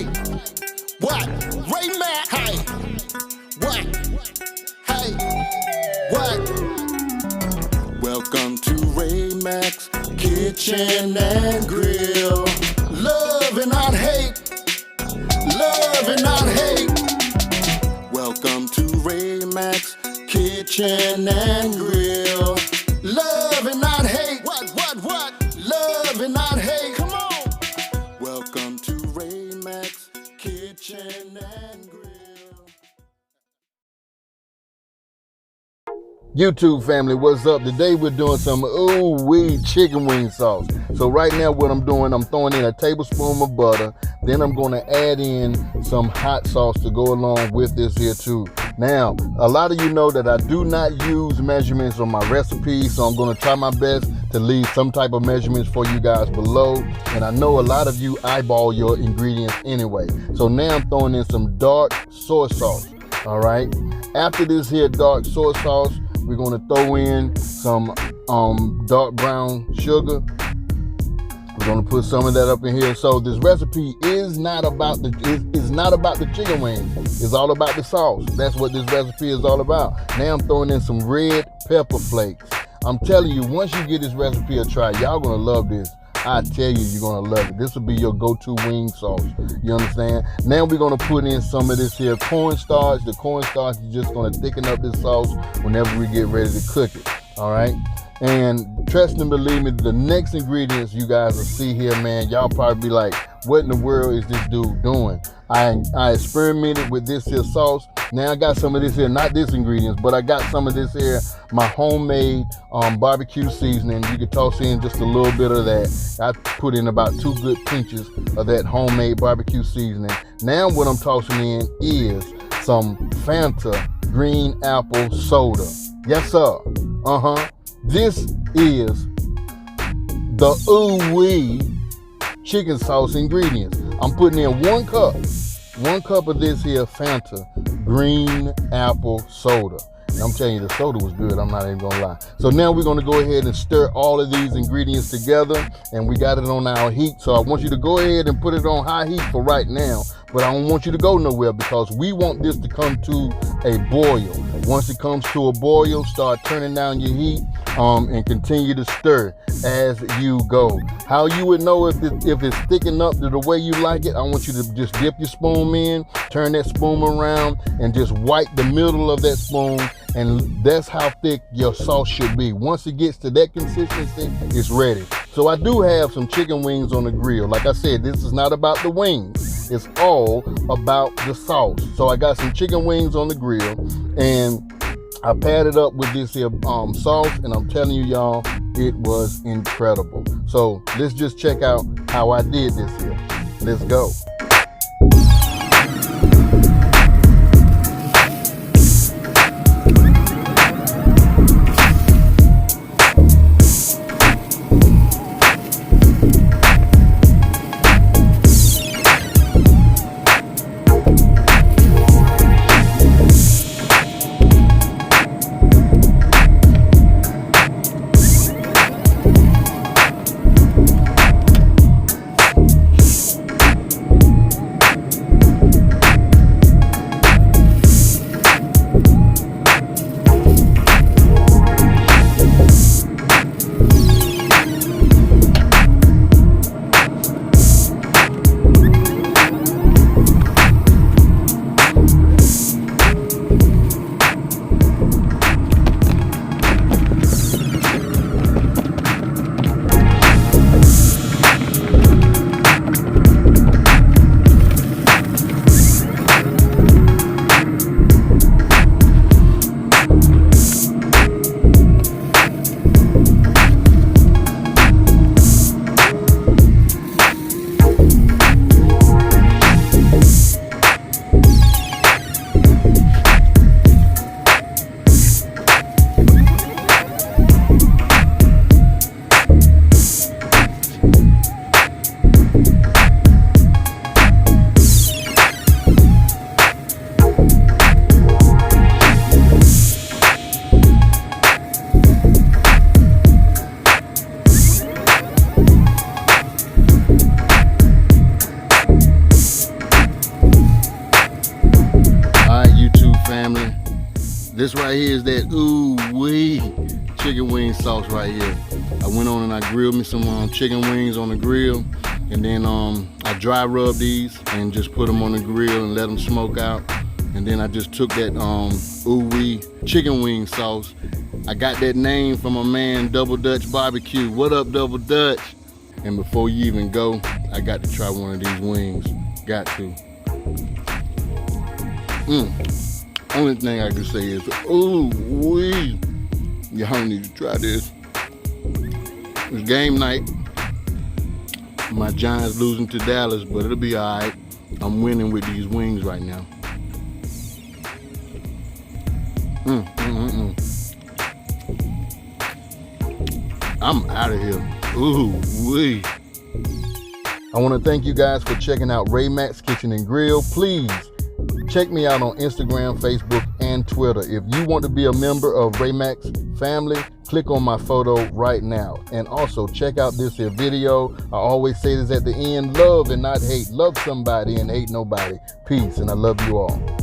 Hey, what? Ray Mack. Hey, what? Hey, what? Welcome to Ray Mack's Kitchen and Grill. Love and not hate. Love and not hate. Welcome to Ray Mack's Kitchen and Grill. Love and not hate. What? Love and not hate. Come on. Welcome to Ray Mack's Kitchen and Grill. YouTube family, what's up? Today we're doing some Ooowee chicken wing sauce. So right now what I'm doing, I'm throwing in a tablespoon of butter. Then I'm going to add in some hot sauce to go along with this here too. Now, a lot of you know that I do not use measurements on my recipes, so I'm going to try my best to leave some type of measurements for you guys below. And I know a lot of you eyeball your ingredients anyway. So now I'm throwing in some dark soy sauce. All right. After this here dark soy sauce, we're going to throw in some dark brown sugar. We're going to put some of that up in here. So this recipe is not about the chicken wings. It's all about the sauce. That's what this recipe is all about. Now I'm throwing in some red pepper flakes. I'm telling you, once you give this recipe a try, y'all going to love this. I tell you, you're going to love it. This will be your go-to wing sauce. You understand? Now we're going to put in some of this here cornstarch. The cornstarch is just going to thicken up this sauce whenever we get ready to cook it. All right? And trust and believe me, the next ingredients you guys will see here, man, y'all probably be like, what in the world is this dude doing? I experimented with this here sauce. Now I got some of this here, not this ingredients, but I got some of this here, my homemade barbecue seasoning. You can toss in just a little bit of that. I put in about 2 good pinches of that homemade barbecue seasoning. Now what I'm tossing in is some Fanta green apple soda. Yes, sir. This is the Ooowee chicken sauce ingredients. I'm putting in 1 cup of this here Fanta green apple soda. And I'm telling you, the soda was good. I'm not even gonna lie. So now we're gonna go ahead and stir all of these ingredients together, and we got it on our heat. So I want you to go ahead and put it on high heat for right now, but I don't want you to go nowhere because we want this to come to a boil. Once it comes to a boil, start turning down your heat and continue to stir as you go. How you would know if it's thickened up to the way you like it, I want you to just dip your spoon in, turn that spoon around, and just wipe the middle of that spoon, and that's how thick your sauce should be. Once it gets to that consistency, it's ready. So I do have some chicken wings on the grill. Like I said, this is not about the wings. It's all about the sauce. So I got some chicken wings on the grill, and I paired it up with this here sauce, and I'm telling you, y'all, it was incredible. So let's just check out how I did this here. Let's go. This right here is that Ooowee chicken wing sauce right here. I went on and I grilled me some chicken wings on the grill, and then I dry rubbed these and just put them on the grill and let them smoke out. And then I just took that Ooowee chicken wing sauce. I got that name from a man, Double Dutch Barbecue. What up, Double Dutch? And before you even go, I got to try one of these wings. Got to. Only thing I can say is, ooh-wee. Y'all need to try this. It's game night. My Giants losing to Dallas, but it'll be all right. I'm winning with these wings right now. I'm out of here. Ooh-wee. I want to thank you guys for checking out Mack's Kitchen and Grill. Please check me out on Instagram, Facebook, and Twitter. If you want to be a member of Mack's family, click on my photo right now. And also check out this here video. I always say this at the end: love and not hate. Love somebody and hate nobody. Peace, and I love you all.